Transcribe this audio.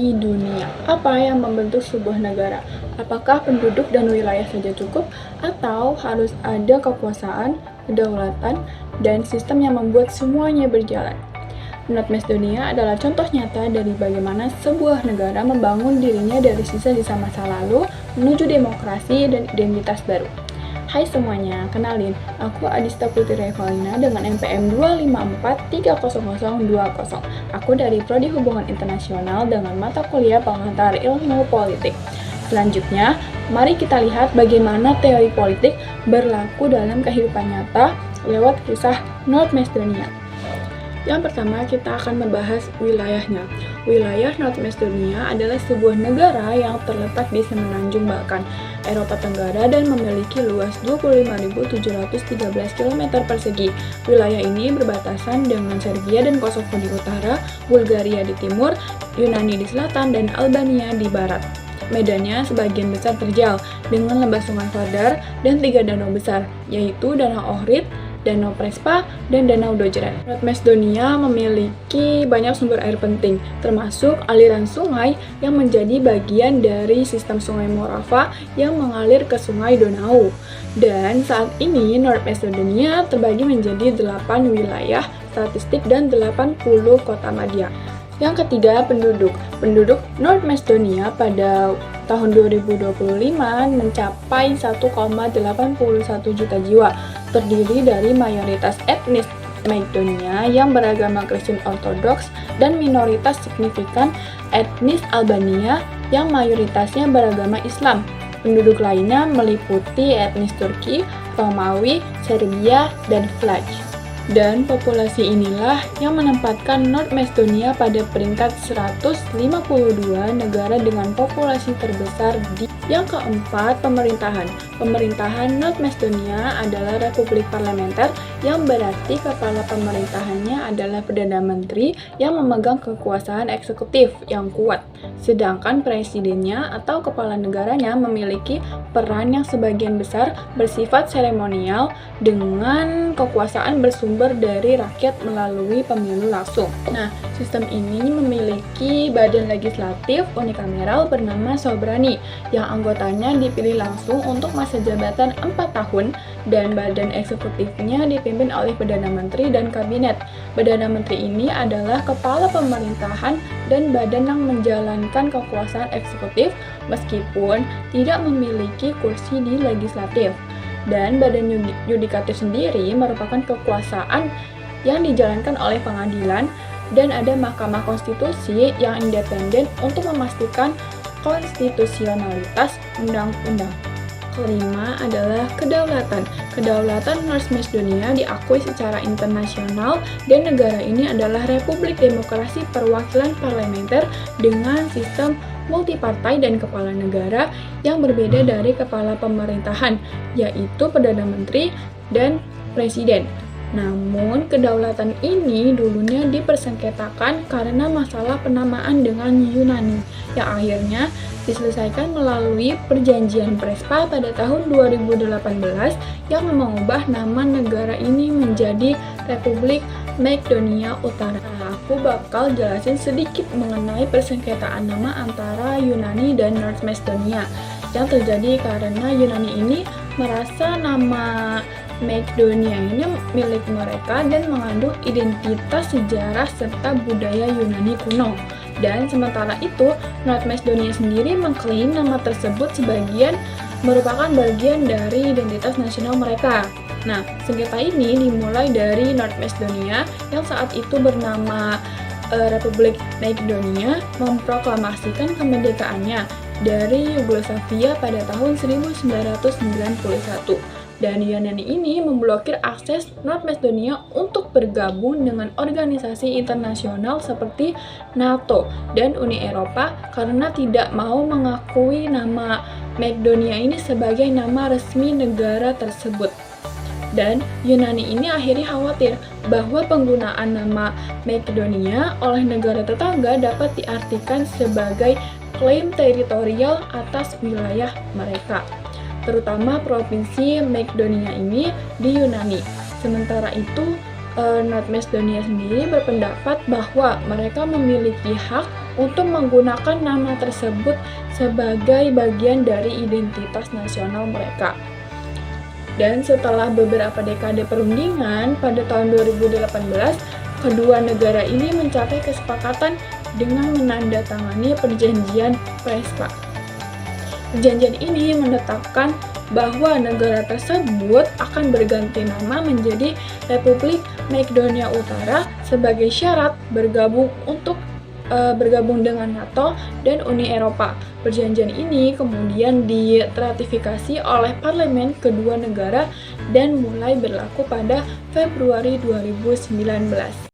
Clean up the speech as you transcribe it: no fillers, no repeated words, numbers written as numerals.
Di dunia, apa yang membentuk sebuah negara? Apakah penduduk dan wilayah saja cukup, atau harus ada kekuasaan, kedaulatan, dan sistem yang membuat semuanya berjalan? North Macedonia adalah contoh nyata dari bagaimana sebuah negara membangun dirinya dari sisa-sisa masa lalu menuju demokrasi dan identitas baru. Hai semuanya, kenalin, aku Adista Putri Revalina dengan NPM 254300020. Aku dari Prodi Hubungan Internasional dengan mata kuliah pengantar ilmu politik. Selanjutnya, mari kita lihat bagaimana teori politik berlaku dalam kehidupan nyata lewat kisah North Macedonia. Yang pertama, kita akan membahas wilayahnya. Wilayah North Macedonia adalah sebuah negara yang terletak di semenanjung Balkan, Eropa Tenggara dan memiliki luas 25.713 km persegi. Wilayah ini berbatasan dengan Serbia dan Kosovo di utara, Bulgaria di timur, Yunani di selatan, dan Albania di barat. Medannya sebagian besar terjal dengan lembah sungai Vardar dan 3 danau besar, yaitu Danau Ohrid, Danau Prespa, dan Danau Dojren. North Macedonia memiliki banyak sumber air penting, termasuk aliran sungai yang menjadi bagian dari sistem sungai Morava yang mengalir ke sungai Donau. Dan saat ini North Macedonia terbagi menjadi 8 wilayah statistik dan 80 kota madya. Yang ketiga, penduduk. Penduduk North Macedonia pada tahun 2025 mencapai 1,81 juta jiwa, terdiri dari mayoritas etnis Makedonia yang beragama Kristen Ortodoks dan minoritas signifikan etnis Albania yang mayoritasnya beragama Islam. Penduduk lainnya meliputi etnis Turki, Romawi, Serbia, dan Vlach. Dan populasi inilah yang menempatkan North Macedonia pada peringkat 152 negara dengan populasi terbesar di. Yang keempat, pemerintahan. Pemerintahan North Macedonia adalah republik parlementer yang berarti kepala pemerintahannya adalah Perdana Menteri yang memegang kekuasaan eksekutif yang kuat. Sedangkan presidennya atau kepala negaranya memiliki peran yang sebagian besar bersifat seremonial dengan kekuasaan bersumber dari rakyat melalui pemilu langsung. Nah, sistem ini memiliki badan legislatif unikameral bernama Sobrani yang anggotanya dipilih langsung untuk masa jabatan 4 tahun dan badan eksekutifnya dipimpin oleh Perdana Menteri dan Kabinet. Perdana Menteri ini adalah kepala pemerintahan dan badan yang menjalankan kekuasaan eksekutif meskipun tidak memiliki kursi di legislatif. Dan badan yudikatif sendiri merupakan kekuasaan yang dijalankan oleh pengadilan dan ada Mahkamah Konstitusi yang independen untuk memastikan konstitusionalitas undang-undang. Kelima adalah kedaulatan. Kedaulatan North Macedonia diakui secara internasional dan negara ini adalah Republik Demokrasi Perwakilan Parlementer dengan sistem multipartai dan kepala negara yang berbeda dari kepala pemerintahan, yaitu Perdana Menteri dan Presiden. Namun, kedaulatan ini dulunya dipersengketakan karena masalah penamaan dengan Yunani, yang akhirnya diselesaikan melalui Perjanjian Prespa pada tahun 2018 yang mengubah nama negara ini menjadi Republik Makedonia Utara. Nah, aku bakal jelasin sedikit mengenai persengketaan nama antara Yunani dan North Macedonia yang terjadi karena Yunani ini merasa nama Makedonia ini milik mereka dan mengandung identitas sejarah serta budaya Yunani kuno. Dan sementara itu, North Macedonia sendiri mengklaim nama tersebut merupakan bagian dari identitas nasional mereka. Nah, sengketa ini dimulai dari North Macedonia yang saat itu bernama Republik Makedonia memproklamasikan kemerdekaannya dari Yugoslavia pada tahun 1991. Dan Yunani ini memblokir akses North Macedonia untuk bergabung dengan organisasi internasional seperti NATO dan Uni Eropa karena tidak mau mengakui nama Makedonia ini sebagai nama resmi negara tersebut. Dan Yunani ini akhirnya khawatir bahwa penggunaan nama Makedonia oleh negara tetangga dapat diartikan sebagai klaim teritorial atas wilayah mereka, terutama provinsi Makedonia ini di Yunani. Sementara itu, North Macedonia sendiri berpendapat bahwa mereka memiliki hak untuk menggunakan nama tersebut sebagai bagian dari identitas nasional mereka. Dan setelah beberapa dekade perundingan, pada tahun 2018, kedua negara ini mencapai kesepakatan dengan menandatangani Perjanjian Prespa. Perjanjian ini menetapkan bahwa negara tersebut akan berganti nama menjadi Republik Makedonia Utara sebagai syarat bergabung dengan NATO dan Uni Eropa. Perjanjian ini kemudian diratifikasi oleh parlemen kedua negara dan mulai berlaku pada Februari 2019.